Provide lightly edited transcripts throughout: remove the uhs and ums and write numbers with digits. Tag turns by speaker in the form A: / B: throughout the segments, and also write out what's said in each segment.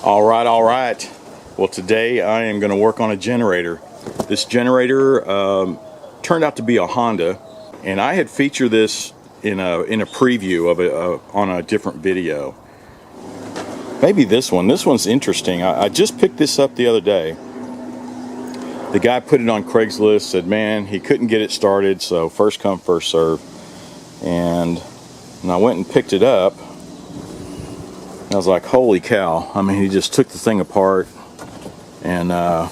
A: All right. Well, today I am going to work on a generator. This generator turned out to be a Honda, and I had featured this in a preview of it on a different video. Maybe this one. This one's interesting. I just picked this up the other day. The guy put it on Craigslist, said, man, he couldn't get it started, so first come, first serve. And I went and picked it up. I was like, holy cow. I mean, he just took the thing apart and I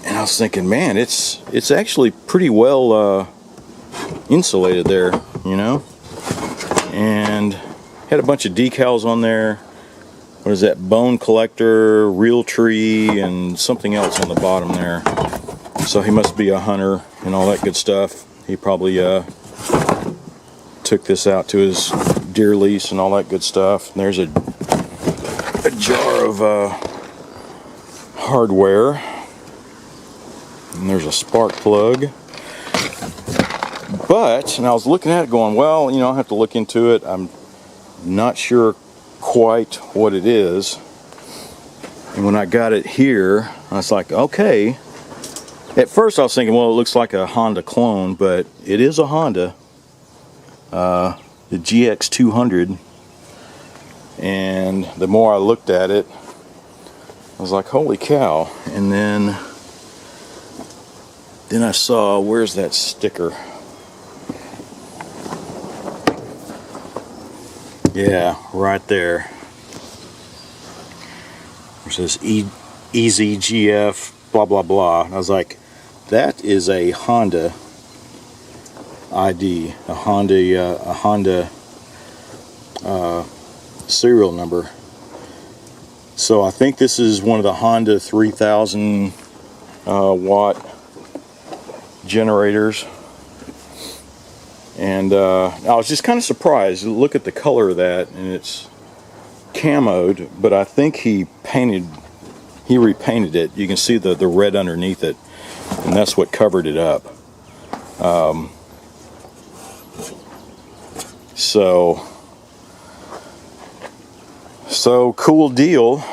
A: was thinking, man, it's actually pretty well insulated there, you know, and had a bunch of decals on there. What is that? Bone collector, real tree, and something else on the bottom there. So he must be a hunter and all that good stuff. He probably took this out to his deer lease and all that good stuff. And there's a jar of hardware, and there's a spark plug. And I was looking at it going, well, you know, I have to look into it. I'm not sure quite what it is. And when I got it here, I was like, okay. At first I was thinking, well, it looks like a Honda clone, but it is a Honda. The GX200, and the more I looked at it, I was like, holy cow. And then I saw, where's that sticker? Yeah, right there. It says Easy GF blah blah blah. I was like, that is a Honda ID, a Honda serial number. So I think this is one of the Honda 3000 watt generators. And I was just kind of surprised. Look at the color of that, and it's camoed, but I think he repainted it. You can see the red underneath it, and that's what covered it up. So cool deal.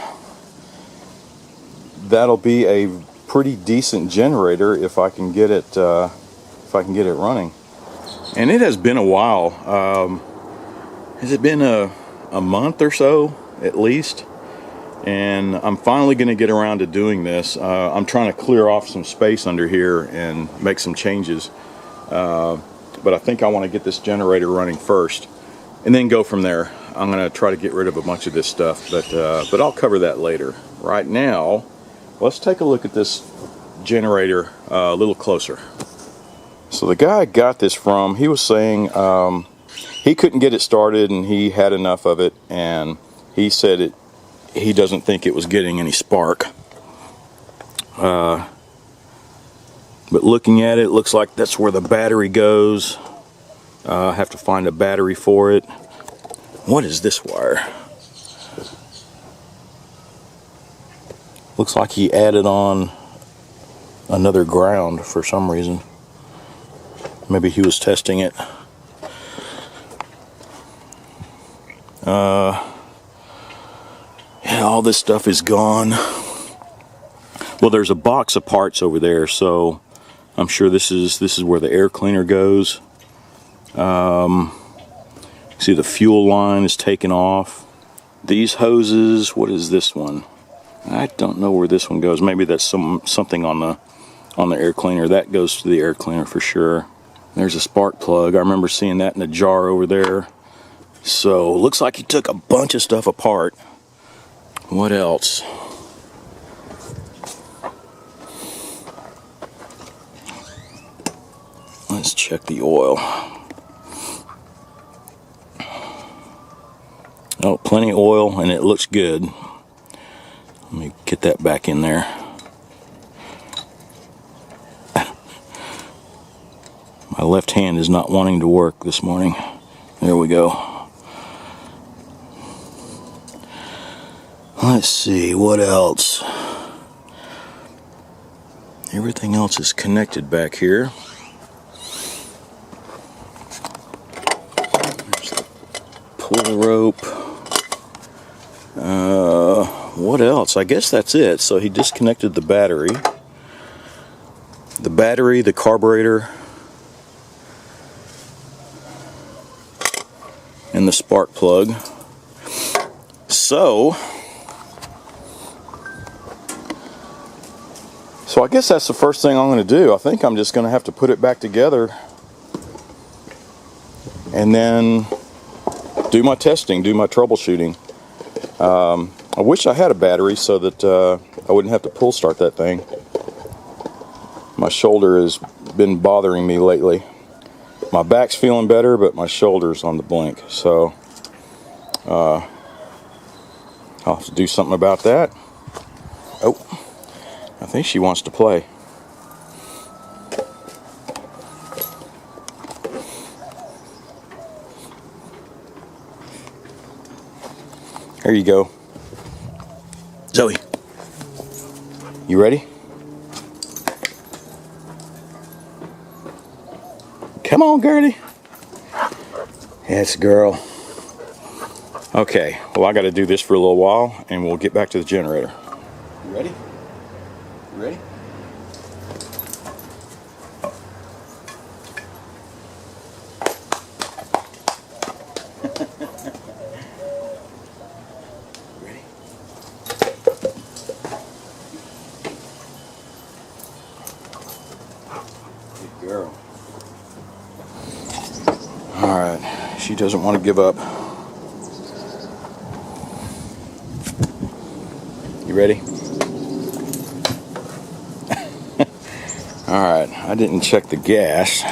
A: That'll be a pretty decent generator if I can get it running. And it has been a while. Has it been a month or so at least? And I'm finally going to get around to doing this. I'm trying to clear off some space under here and make some changes. But I think I want to get this generator running first and then go from there. I'm going to try to get rid of a bunch of this stuff, but I'll cover that later. Right now, let's take a look at this generator a little closer. So the guy I got this from, he was saying he couldn't get it started and he had enough of it, and he said he doesn't think it was getting any spark. But looking at it, it looks like that's where the battery goes. I have to find a battery for it. What is this wire? Looks like he added on another ground for some reason. Maybe he was testing it. Yeah, all this stuff is gone. Well, there's a box of parts over there, so I'm sure this is where the air cleaner goes. See, the fuel line is taken off. These hoses, what is this one? I don't know where this one goes. Maybe that's something on the air cleaner. That goes to the air cleaner for sure. There's a spark plug. I remember seeing that in a jar over there. So looks like he took a bunch of stuff apart. What else? Let's check the oil. Oh, plenty of oil, and it looks good. Let me get that back in there. My left hand is not wanting to work this morning. There we go. Let's see, what else? Everything else is connected back here. There's the pull rope. what else? I guess that's it. So he disconnected the battery, the carburetor, and the spark plug. So I guess that's the first thing I'm going to do. I think I'm just going to have to put it back together and then do my testing, do my troubleshooting. I wish I had a battery so that I wouldn't have to pull start that thing. My shoulder has been bothering me lately. My back's feeling better, but my shoulder's on the blink. So I'll have to do something about that. Oh, I think she wants to play. There you go. Zoe, you ready? Come on, girlie. Yes, girl. Okay, well, I got to do this for a little while, and we'll get back to the generator. You ready? You ready? Ready? Good girl. All right, she doesn't want to give up. You ready? Alright, I didn't check the gas.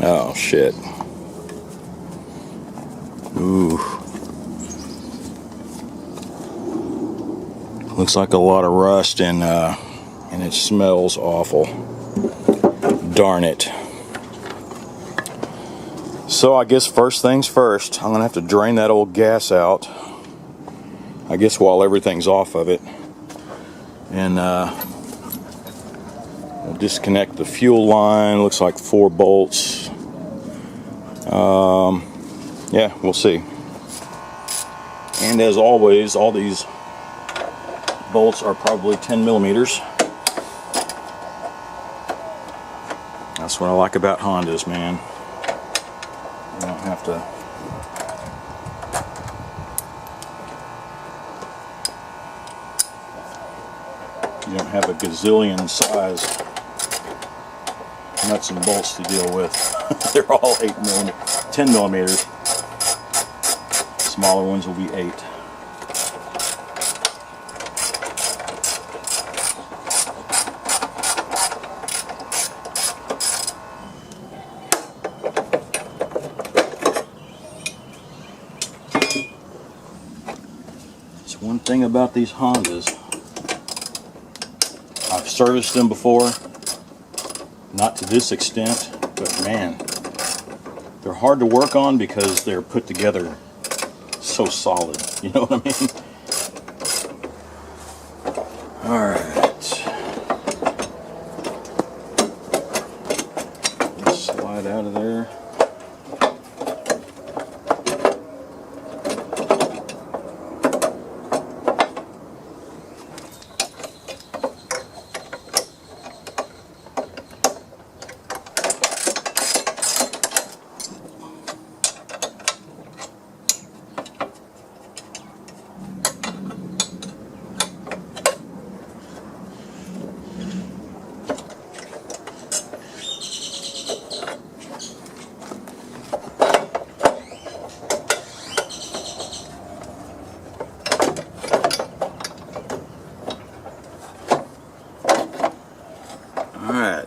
A: Oh shit. Ooh. Looks like a lot of rust and it smells awful. Darn it. So I guess first things first, I'm gonna have to drain that old gas out. I guess while everything's off of it. And we'll disconnect the fuel line. Looks like 4 bolts. Yeah, we'll see. And as always, all these bolts are probably 10 millimeters. That's what I like about Hondas, man. You don't have to have a gazillion size nuts and bolts to deal with. They're all 10 millimeters. Smaller ones will be 8. It's one thing about these Hondas. I've serviced them before, not to this extent, but man, they're hard to work on because they're put together so solid. You know what I mean? All right. Let's slide out of there.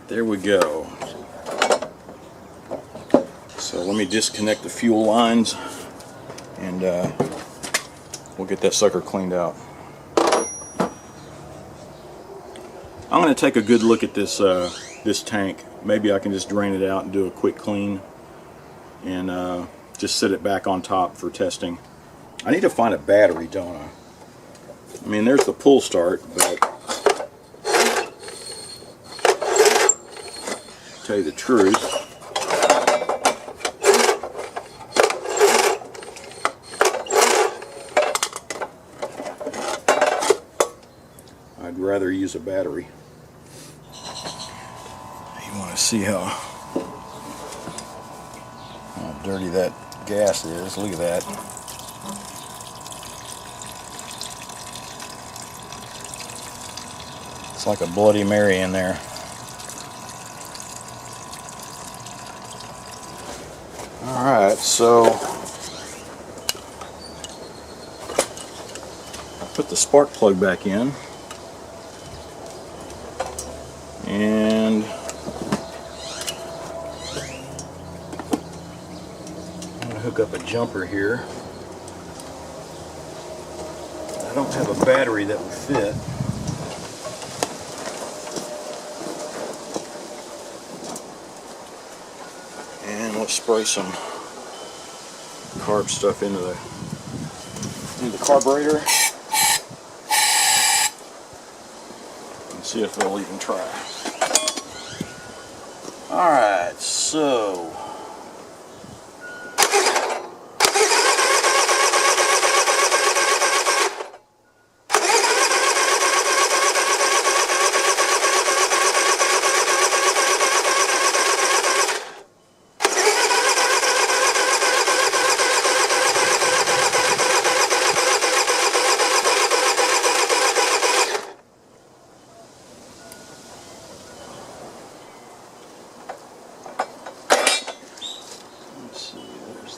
A: There we go. So let me disconnect the fuel lines and we'll get that sucker cleaned out. I'm going to take a good look at this this tank. Maybe I can just drain it out and do a quick clean and just set it back on top for testing. I need to find a battery, don't I? I mean, there's the pull start, but tell you the truth, rather use a battery. You want to see how dirty that gas is. Look at that. It's like a Bloody Mary in there. Alright, so I put the spark plug back in, and I'm going to hook up a jumper here. I don't have a battery that would fit. And let's spray some carb stuff into the carburetor and see if it'll even try. Alright, so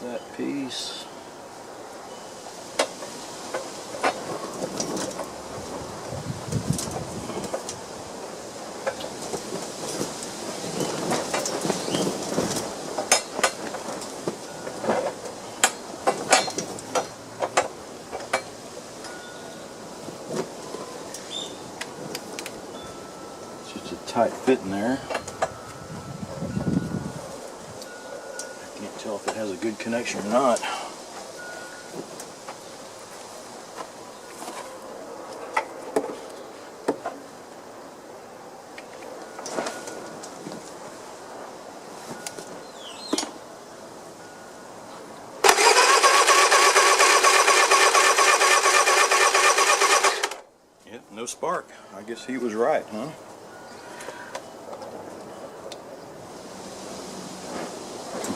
A: that piece. It's just a tight fit in there. Tell if it has a good connection or not. Yep, no spark. I guess he was right, huh?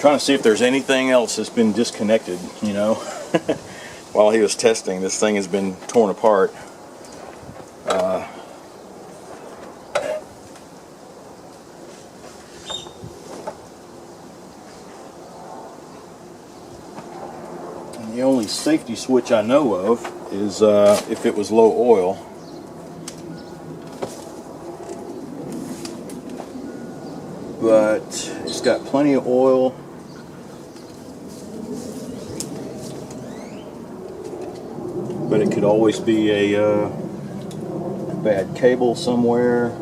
A: Trying to see if there's anything else that's been disconnected, you know. While he was testing, this thing has been torn apart. And the only safety switch I know of is if it was low oil. But it's got plenty of oil. But it could always be a bad cable somewhere.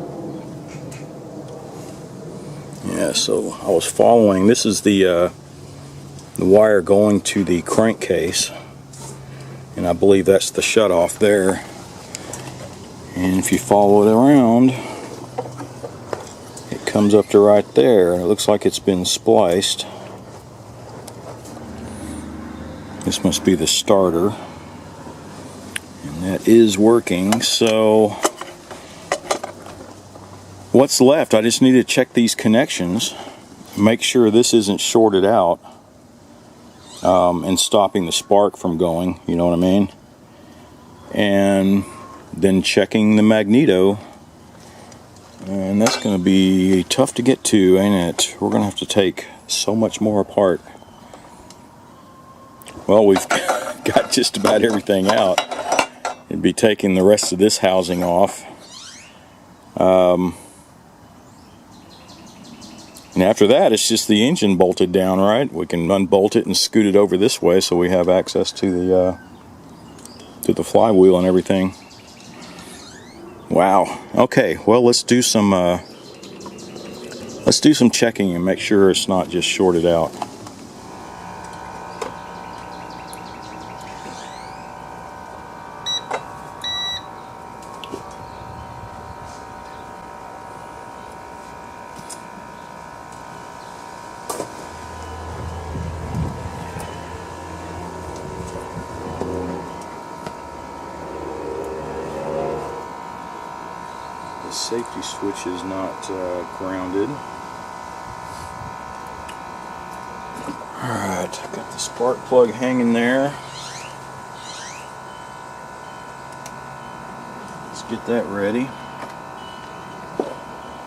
A: Yeah, so I was following. This is the wire going to the crankcase, and I believe that's the shutoff there. And if you follow it around, it comes up to right there. It looks like it's been spliced. This must be the starter. That is working. So what's left? I just need to check these connections, make sure this isn't shorted out and stopping the spark from going, you know what I mean? And then checking the magneto, and that's going to be tough to get to, ain't it? We're going to have to take so much more apart. Well, we've got just about everything out. It'd be taking the rest of this housing off. And after that, it's just the engine bolted down, right? We can unbolt it and scoot it over this way so we have access to the flywheel and everything. Wow. Okay, well, let's do some checking and make sure it's not just shorted out. safety switch is not grounded. Alright, got the spark plug hanging there. Let's get that ready.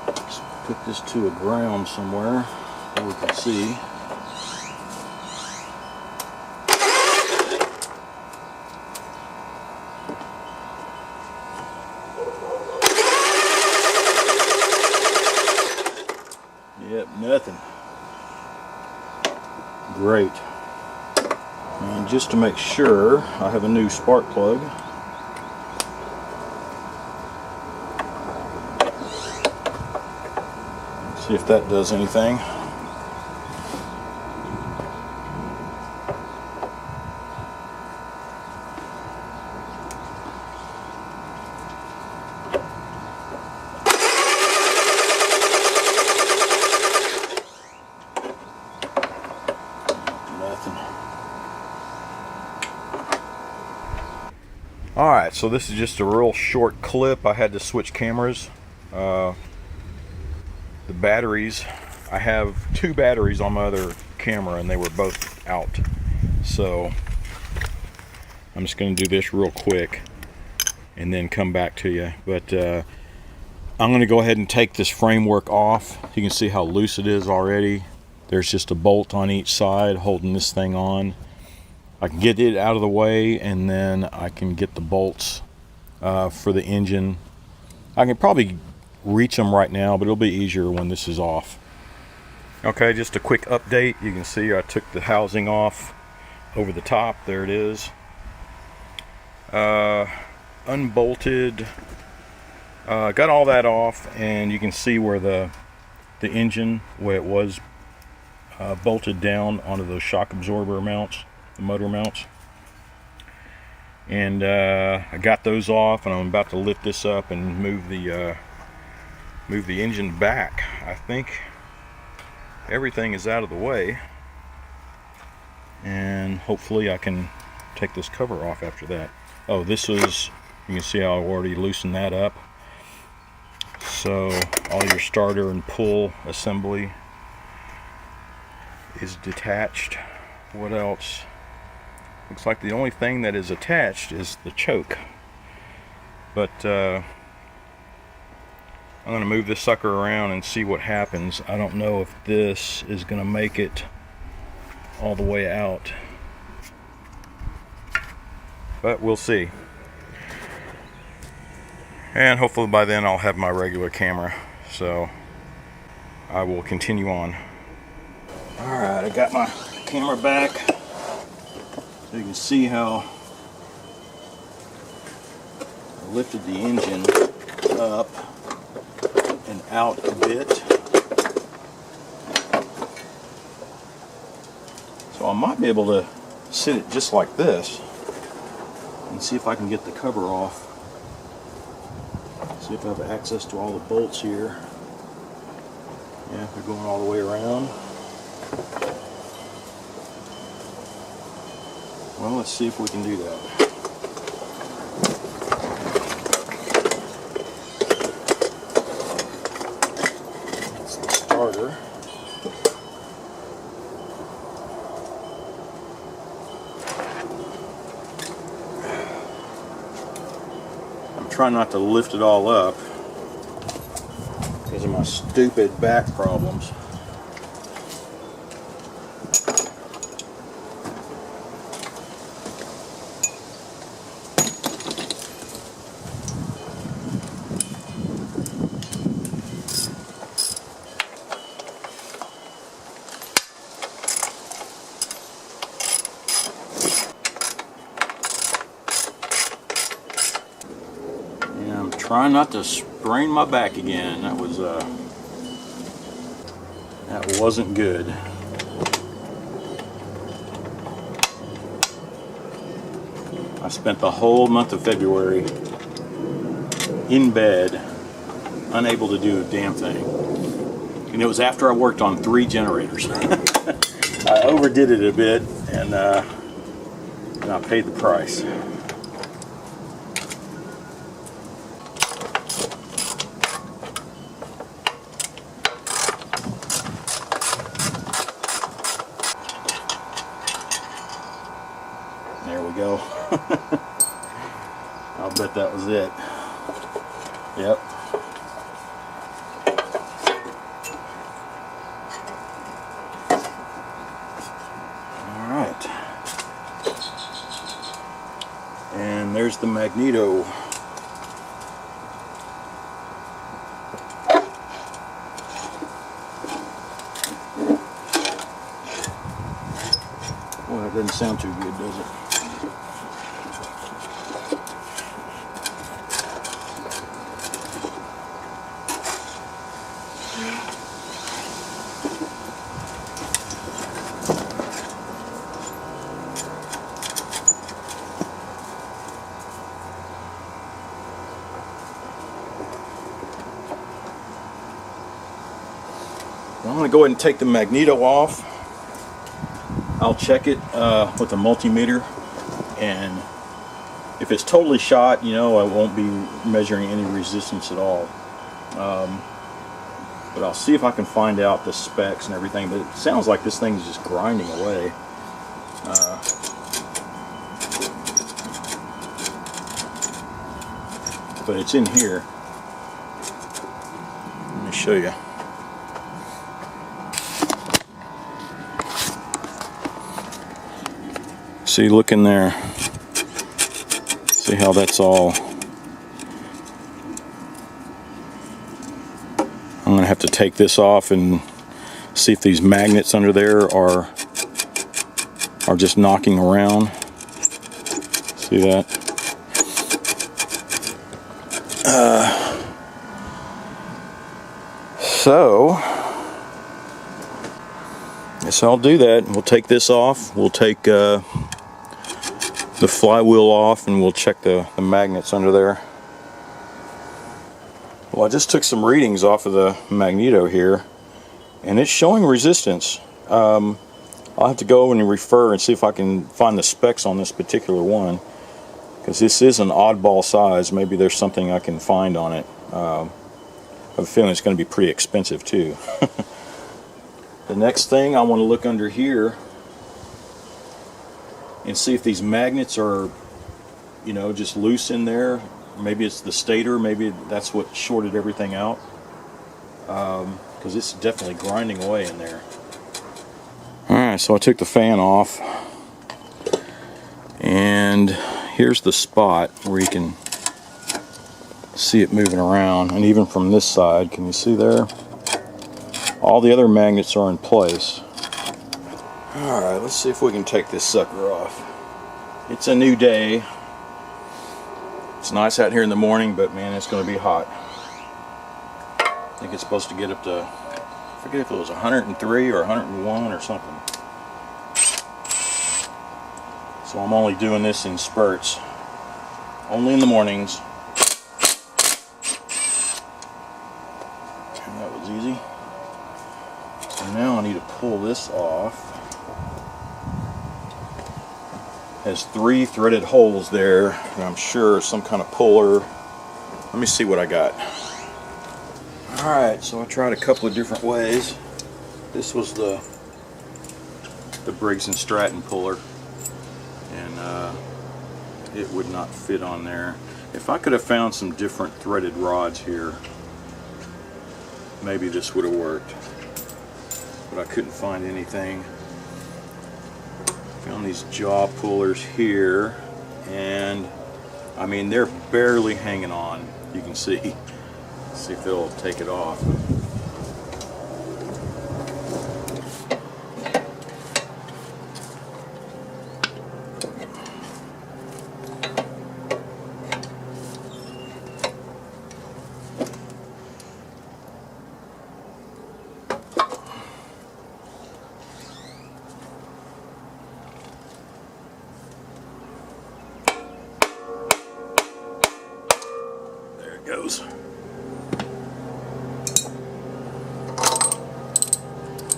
A: Let's put this to a ground somewhere where we can see. Yep, nothing. Great. And just to make sure, I have a new spark plug. Let's see if that does anything. Alright, so this is just a real short clip. I had to switch cameras. The batteries, I have 2 batteries on my other camera and they were both out. So I'm just going to do this real quick and then come back to you. But I'm going to go ahead and take this framework off. You can see how loose it is already. There's just a bolt on each side holding this thing on. I can get it out of the way and then I can get the bolts for the engine. I can probably reach them right now, but it'll be easier when this is off. Okay, just a quick update. You can see I took the housing off over the top. There it is. Unbolted. Got all that off, and you can see where the engine, where it was bolted down onto those shock absorber mounts, the motor mounts. And I got those off, and I'm about to lift this up and move the engine back. I think everything is out of the way, and hopefully I can take this cover off after that. Oh, this is, you can see how I've already loosened that up. So all your starter and pull assembly is detached. What else? Looks like the only thing that is attached is the choke. But I'm going to move this sucker around and see what happens. I don't know if this is going to make it all the way out, but we'll see. And hopefully by then I'll have my regular camera, so I will continue on. Alright, I got my camera back, so you can see how I lifted the engine up and out a bit. So I might be able to sit it just like this and see if I can get the cover off. See if I have access to all the bolts here. Yeah, they're going all the way around. Well, let's see if we can do that. That's the starter. I'm trying not to lift it all up because of my stupid back problems. Trying not to sprain my back again. That wasn't good. I spent the whole month of February in bed, unable to do a damn thing. And it was after I worked on 3 generators. I overdid it a bit, and I paid the price. There we go. I'll bet that was it. Yep. Alright. And there's the magneto. Well, that doesn't sound too good, does it? I'm going to go ahead and take the magneto off. I'll check it with a multimeter, and if it's totally shot, you know, I won't be measuring any resistance at all. But I'll see if I can find out the specs and everything. But it sounds like this thing's just grinding away. But it's in here. Let me show you. See, look in there. See how that's all. I'm going to have to take this off and see if these magnets under there are just knocking around. See that? So, guess I'll do that. We'll take this off. We'll take the flywheel off, and we'll check the magnets under there. Well, I just took some readings off of the magneto here, and it's showing resistance. I'll have to go and refer and see if I can find the specs on this particular one, because this is an oddball size. Maybe there's something I can find on it. I have a feeling it's going to be pretty expensive too. The next thing, I want to look under here and see if these magnets are, you know, just loose in there. Maybe it's the stator, maybe that's what shorted everything out, because it's definitely grinding away in there. Alright, so I took the fan off, and here's the spot where you can see it moving around. And even from this side, can you see there? All the other magnets are in place. Alright, let's see if we can take this sucker off. It's a new day. It's nice out here in the morning, but man, it's going to be hot. I think it's supposed to get up to, I forget if it was 103 or 101 or something. So I'm only doing this in spurts. Only in the mornings. And that was easy. So now I need to pull this off. Has 3 threaded holes there, and I'm sure some kind of puller. Let me see what I got. Alright, so I tried a couple of different ways. This was the Briggs & Stratton puller, and it would not fit on there. If I could have found some different threaded rods here, maybe this would have worked, but I couldn't find anything. Found these jaw pullers here, and I mean, they're barely hanging on. You can see. Let's see if they'll take it off. Goes.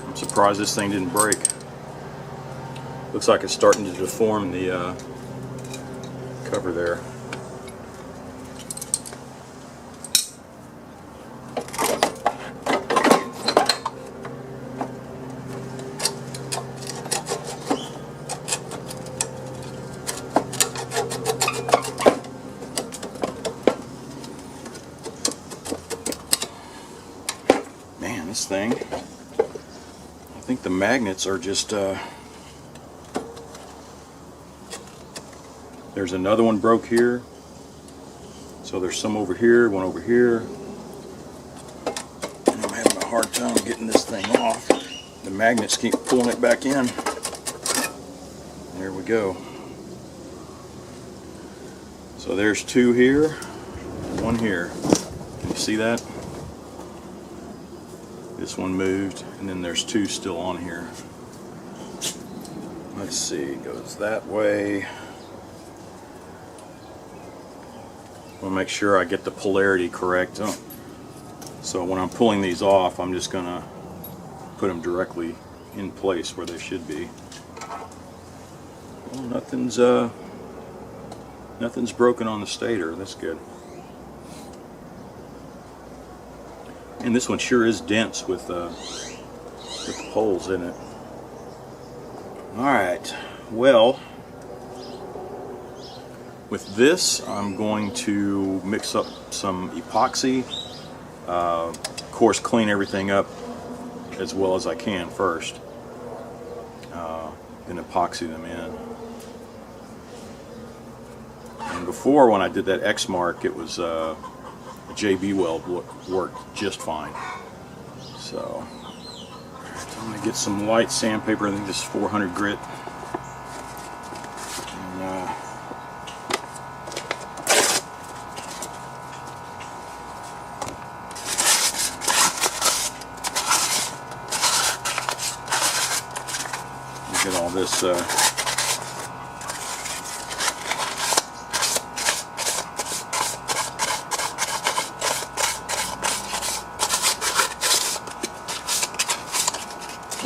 A: I'm surprised this thing didn't break. Looks like it's starting to deform the cover there. this thing. I think the magnets are just there's another one broke here, so there's some over here, one over here, and I'm having a hard time getting this thing off. The magnets keep pulling it back in. There we go. So there's two here, one here. Can you see that? This one moved, and then there's two still on here. Let's see, it goes that way. I want to make sure I get the polarity correct. So when I'm pulling these off, I'm just going to put them directly in place where they should be. Well, nothing's broken on the stator. That's good. And this one sure is dense with the holes in it. Alright, well, with this I'm going to mix up some epoxy, of course clean everything up as well as I can first, then epoxy them in. And before, when I did that X mark, it was JB weld worked just fine. So I'm going to get some light sandpaper. I think this is 400 grit. And, get all this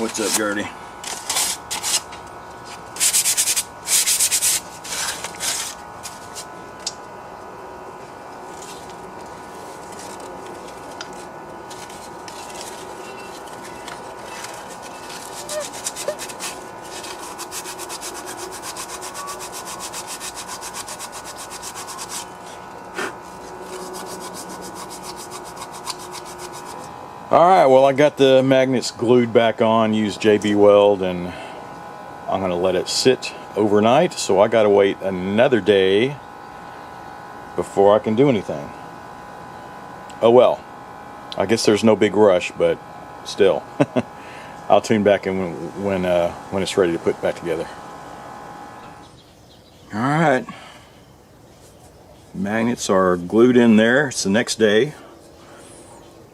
A: What's up, Gertie? Alright, well, I got the magnets glued back on, used JB Weld, and I'm going to let it sit overnight, so I got to wait another day before I can do anything. Oh well, I guess there's no big rush, but still. I'll tune back in when it's ready to put back together. Alright, magnets are glued in there. It's the next day.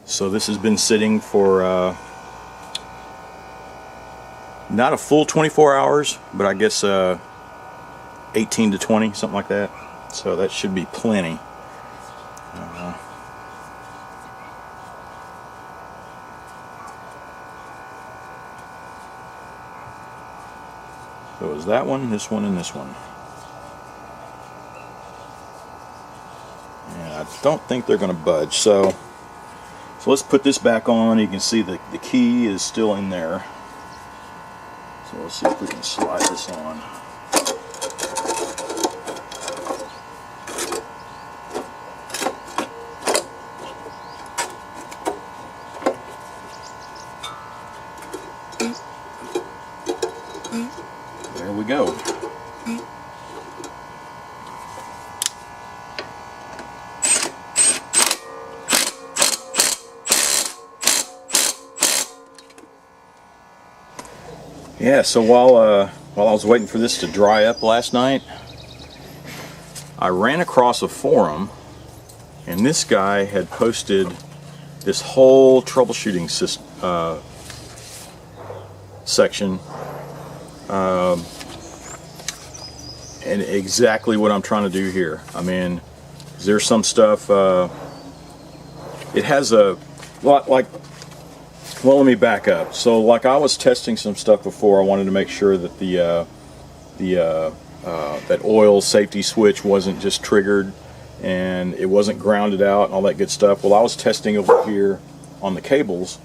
A: So this has been sitting for not a full 24 hours, but I guess 18 to 20, something like that. So that should be plenty. So it was that one, this one, and this one. And I don't think they're going to budge. So let's put this back on. You can see the key is still in there. So let's see if we can slide this on. There we go. Yeah, so while I was waiting for this to dry up last night, I ran across a forum, and this guy had posted this whole troubleshooting section, and exactly what I'm trying to do here. I mean, there's some stuff. It has a lot like. Well, let me back up. So, like, I was testing some stuff before. I wanted to make sure that that oil safety switch wasn't just triggered and it wasn't grounded out and all that good stuff. Well, I was testing over here on the cables,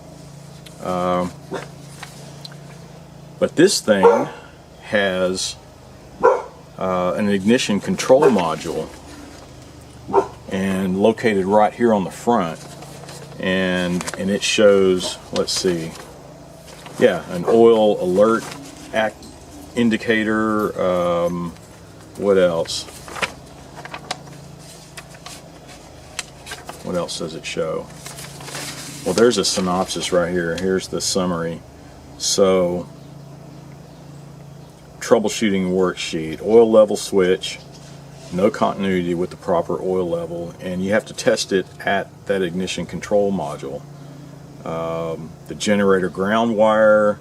A: but this thing has an ignition control module, and located right here on the front. and it shows, let's see, yeah, an oil alert indicator. What else? What else does it show? Well, there's a synopsis right here. Here's the summary. So, troubleshooting worksheet, oil level switch, no continuity with the proper oil level, and you have to test it at that ignition control module. The generator ground wire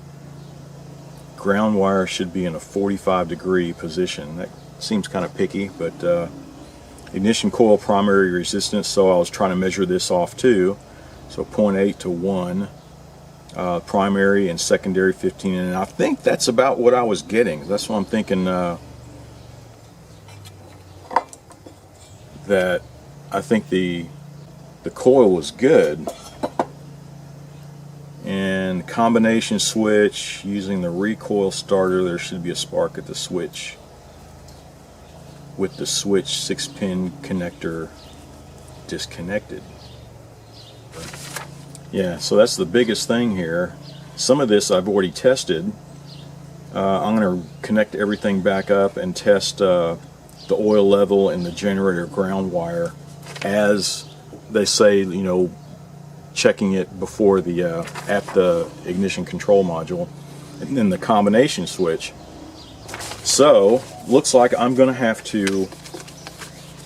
A: should be in a 45-degree position. That seems kind of picky, but ignition coil primary resistance, so I was trying to measure this off too. So 0.8 to 1, primary and secondary 15, and I think that's about what I was getting. That's what I'm thinking, that I think the coil was good. And combination switch, using the recoil starter, there should be a spark at the switch with the switch 6-pin connector disconnected. Yeah, so that's the biggest thing here. Some of this I've already tested. I'm going to connect everything back up and test the oil level and the generator ground wire, as they say, you know, checking it before the at the ignition control module, and then the combination switch. So looks like I'm going to have to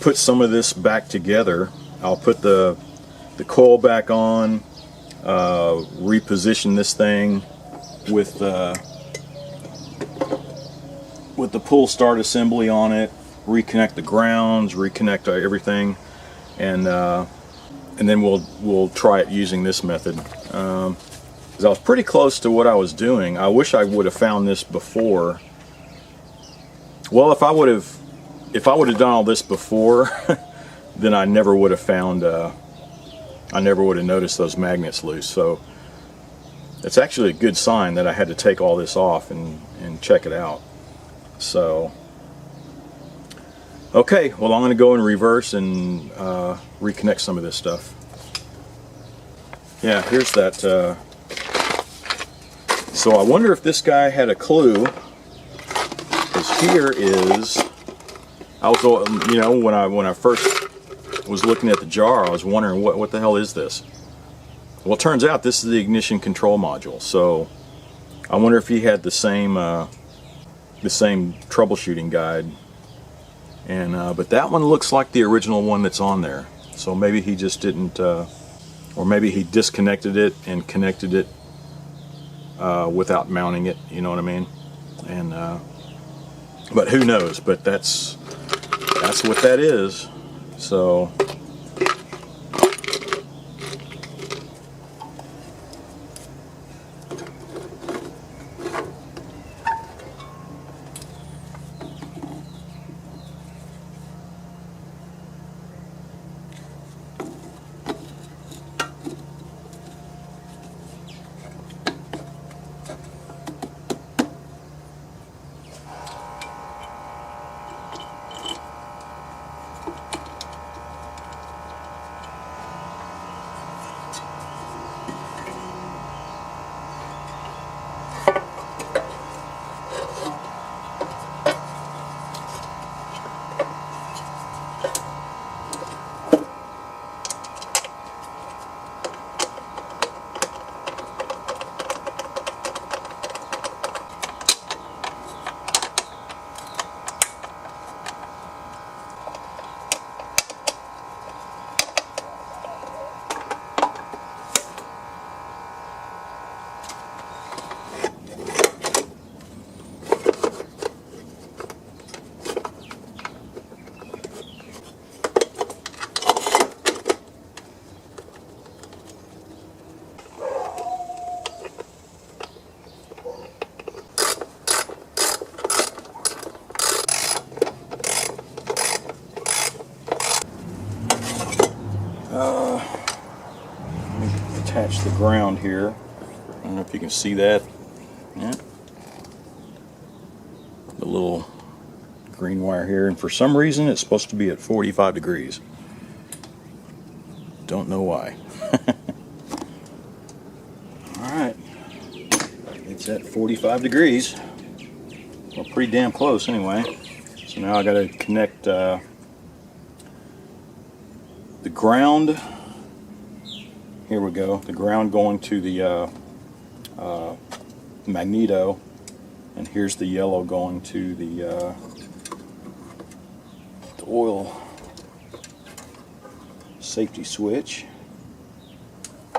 A: put some of this back together. I'll put the coil back on, reposition this thing with the pull start assembly on it, reconnect the grounds, reconnect everything, and then we'll try it using this method. 'Cause I was pretty close to what I was doing. I wish I would have found this before. Well, if I would have done all this before, then I never would have found. I never would have noticed those magnets loose. So it's actually a good sign that I had to take all this off and check it out. So. Okay, well, I'm going to go in reverse and reconnect some of this stuff. Yeah, here's that. So I wonder if this guy had a clue, because here is, I was, you know, when I first was looking at the jar, I was wondering what the hell is this? Well, it turns out this is the ignition control module. So I wonder if he had the same troubleshooting guide. And but that one looks like the original one that's on there. So maybe he just didn't, or maybe he disconnected it and connected it without mounting it. You know what I mean? And but who knows? But that's what that is. So. Attach the ground here. I don't know if you can see that. Yeah. The little green wire here, and for some reason it's supposed to be at 45 degrees. Don't know why. It's at 45 degrees. Well, pretty damn close anyway. So now I got to connect the ground. Here we go. The ground going to the magneto, and here's the yellow going to the oil safety switch.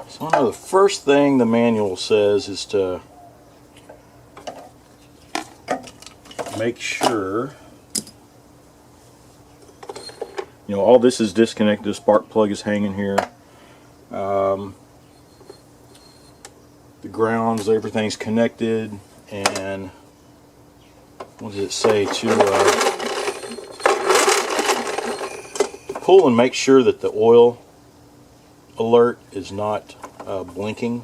A: So I know the first thing the manual says is to make sure, you know, all this is disconnected. The spark plug is hanging here. The grounds, everything's connected, and what does it say? To pull and make sure that the oil alert is not blinking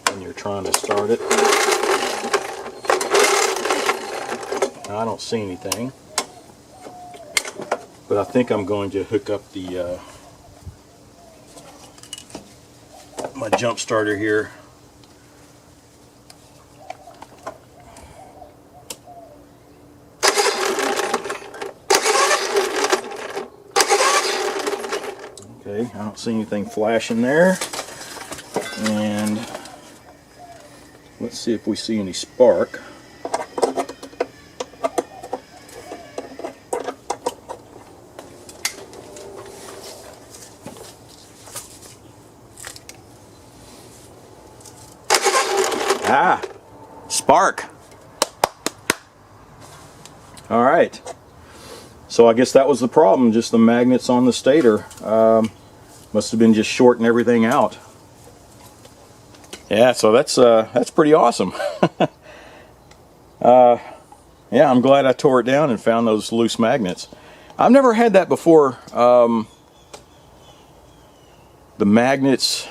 A: when you're trying to start it. Now, I don't see anything, but I think I'm going to hook up the my jump starter here. Okay, I don't see anything flashing there. And let's see if we see any spark. Ah, spark. All right. So I guess that was the problem, just the magnets on the stator. Must have been just shorting everything out. Yeah, so that's pretty awesome. Yeah, I'm glad I tore it down and found those loose magnets. I've never had that before. The magnets,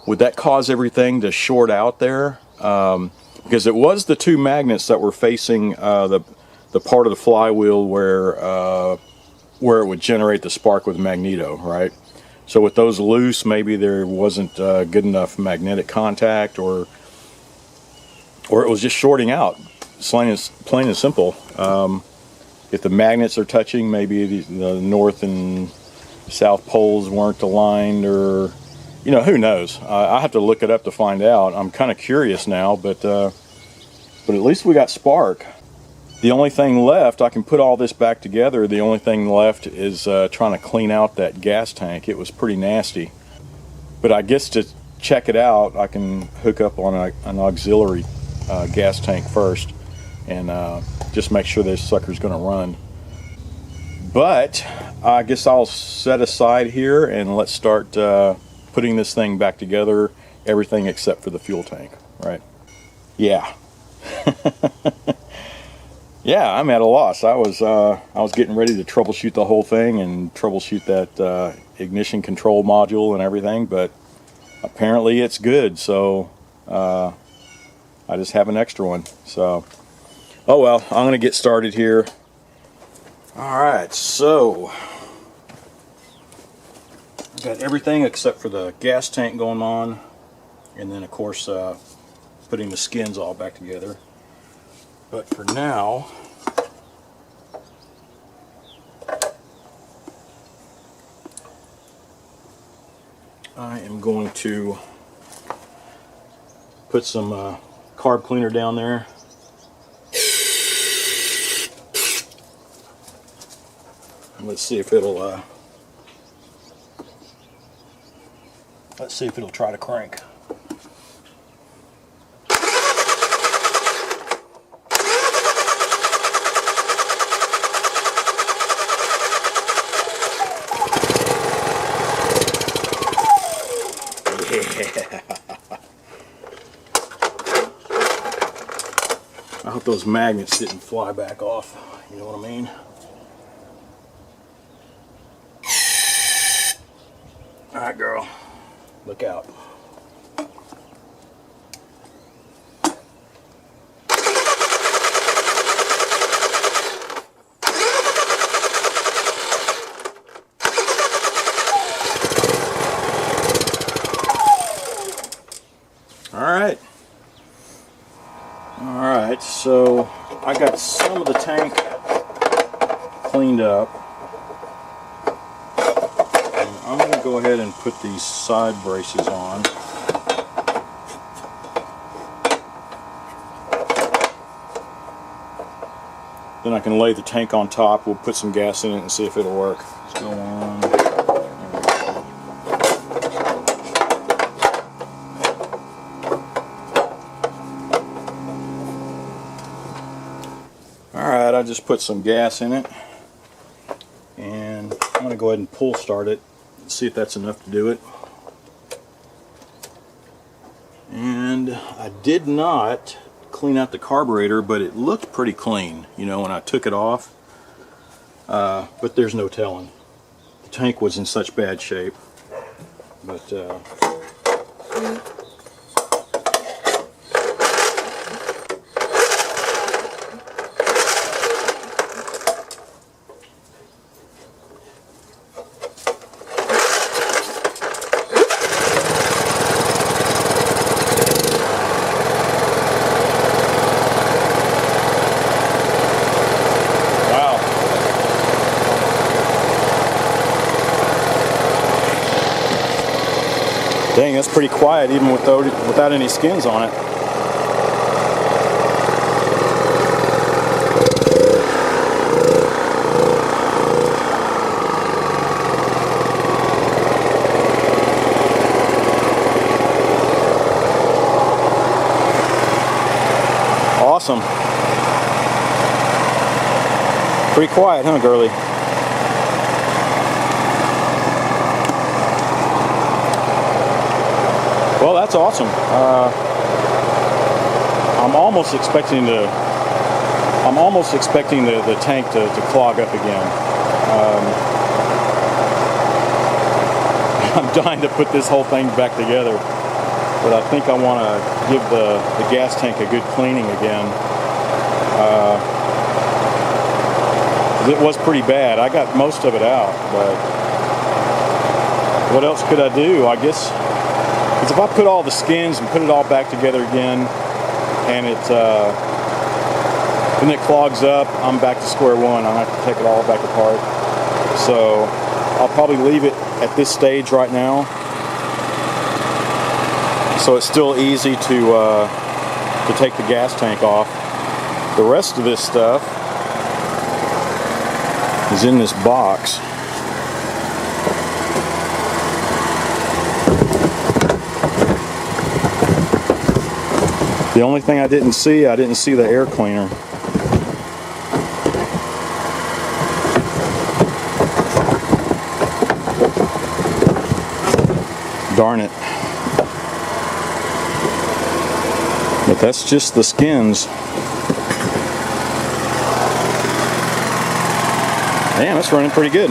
A: would that cause everything to short out there? Because it was the two magnets that were facing the part of the flywheel where it would generate the spark with magneto, right? So with those loose, maybe there wasn't good enough magnetic contact, or it was just shorting out. Plain and simple. If the magnets are touching, maybe the north and south poles weren't aligned, or you know, who knows? I have to look it up to find out. I'm kind of curious now, but at least we got spark. The only thing left, I can put all this back together. The only thing left is trying to clean out that gas tank. It was pretty nasty. But I guess to check it out, I can hook up on an auxiliary gas tank first, and just make sure this sucker's going to run. But I guess I'll set aside here and let's start putting this thing back together, everything except for the fuel tank, right? Yeah. Yeah, I'm at a loss. I was getting ready to troubleshoot the whole thing and troubleshoot that ignition control module and everything, but apparently it's good, so I just have an extra one. So, oh well, I'm going to get started here. Alright, so I've got everything except for the gas tank going on, and then of course putting the skins all back together. But for now, I am going to put some carb cleaner down there. Let's see if it'll try to crank. Yeah. I hope those magnets didn't fly back off, you know what I mean? Alright, girl, look out. Alright, so I got some of the tank cleaned up. And I'm going to go ahead and put these side braces on. Then I can lay the tank on top. We'll put some gas in it and see if it'll work. Let's go on. Alright, I just put some gas in it. And I'm going to go ahead and pull start it and see if that's enough to do it. And I did not clean out the carburetor, but it looked pretty clean, you know, when I took it off. But there's no telling. The tank was in such bad shape. But dang, that's pretty quiet even without any skins on it. Awesome. Pretty quiet, huh, girly? Well, that's awesome. I'm almost expecting the tank to clog up again. I'm dying to put this whole thing back together, but I think I want to give the gas tank a good cleaning again. It was pretty bad. I got most of it out, but what else could I do? I guess. Because if I put all the skins and put it all back together again, and then it clogs up, I'm back to square one. I'll have to take it all back apart. So I'll probably leave it at this stage right now, so it's still easy to take the gas tank off. The rest of this stuff is in this box. The only thing I didn't see the air cleaner. Darn it. But that's just the skins. Damn, that's running pretty good.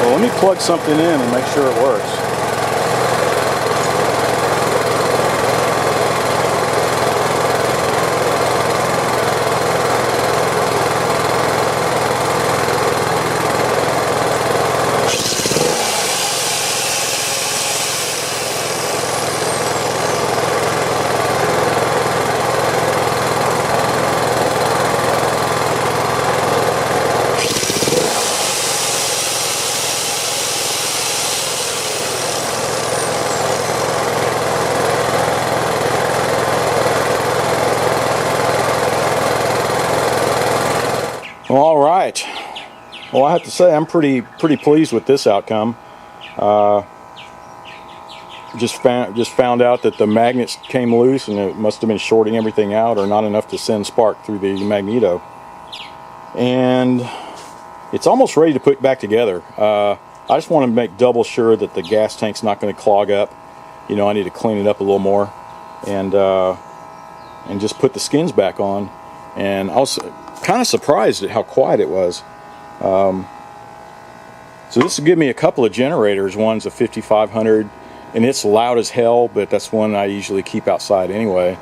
A: Let me plug something in and make sure it works. Well, all right. Well, I have to say I'm pretty pleased with this outcome. Just found out that the magnets came loose, and it must have been shorting everything out, or not enough to send spark through the magneto. And it's almost ready to put back together. I just want to make double sure that the gas tank's not going to clog up. You know, I need to clean it up a little more, and just put the skins back on. And I was kind of surprised at how quiet it was. So this will give me a couple of generators. One's a 5500, and it's loud as hell, but that's one I usually keep outside anyway.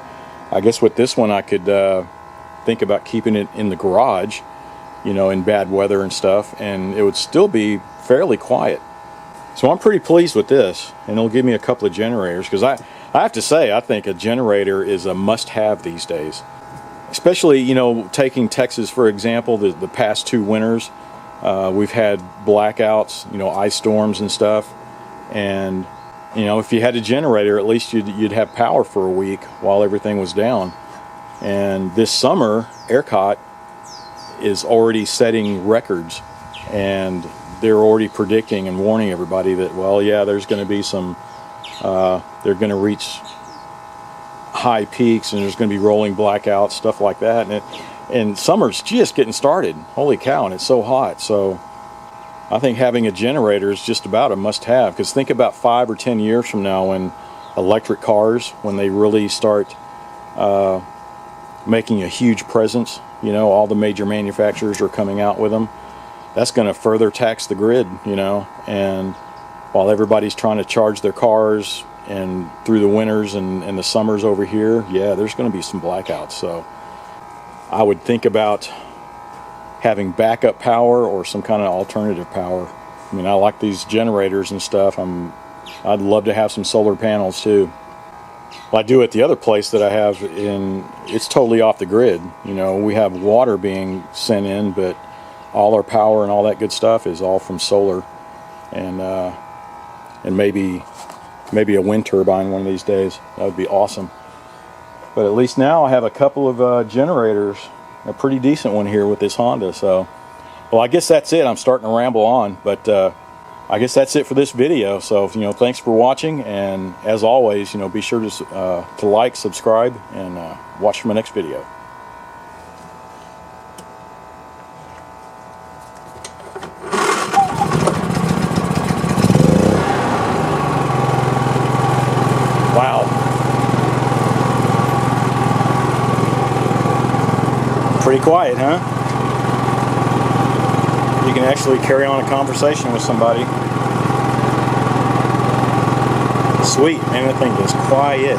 A: I guess with this one I could think about keeping it in the garage, you know, in bad weather and stuff, and it would still be fairly quiet. So I'm pretty pleased with this, and it'll give me a couple of generators, because I have to say, I think a generator is a must-have these days. Especially, you know, taking Texas for example, the past 2 winters, we've had blackouts, you know, ice storms and stuff, and you know, if you had a generator, at least you'd have power for a week while everything was down. And this summer, ERCOT is already setting records, and they're already predicting and warning everybody that, well, yeah, there's going to be some, they're going to reach high peaks, and there's going to be rolling blackouts, stuff like that. And summer's just getting started. Holy cow, and it's so hot. So I think having a generator is just about a must-have, because think about 5 or 10 years from now, when electric cars, when they really start making a huge presence, you know, all the major manufacturers are coming out with them. That's going to further tax the grid, you know, and while everybody's trying to charge their cars, and through the winters and the summers over here, yeah, there's going to be some blackouts. So I would think about having backup power or some kind of alternative power. I mean, I like these generators and stuff. I'd love to have some solar panels too. Well, I do at the other place that I have it's totally off the grid. You know, we have water being sent in, but all our power and all that good stuff is all from solar, and maybe a wind turbine one of these days. That would be awesome. But at least now I have a couple of generators, a pretty decent one here with this Honda. So, well, I guess that's it. I'm starting to ramble on, but I guess that's it for this video. So, you know, thanks for watching, and as always, you know, be sure to like, subscribe, and watch for my next video. Wow. Pretty quiet, huh? You can actually carry on a conversation with somebody. Sweet, man, that thing is quiet.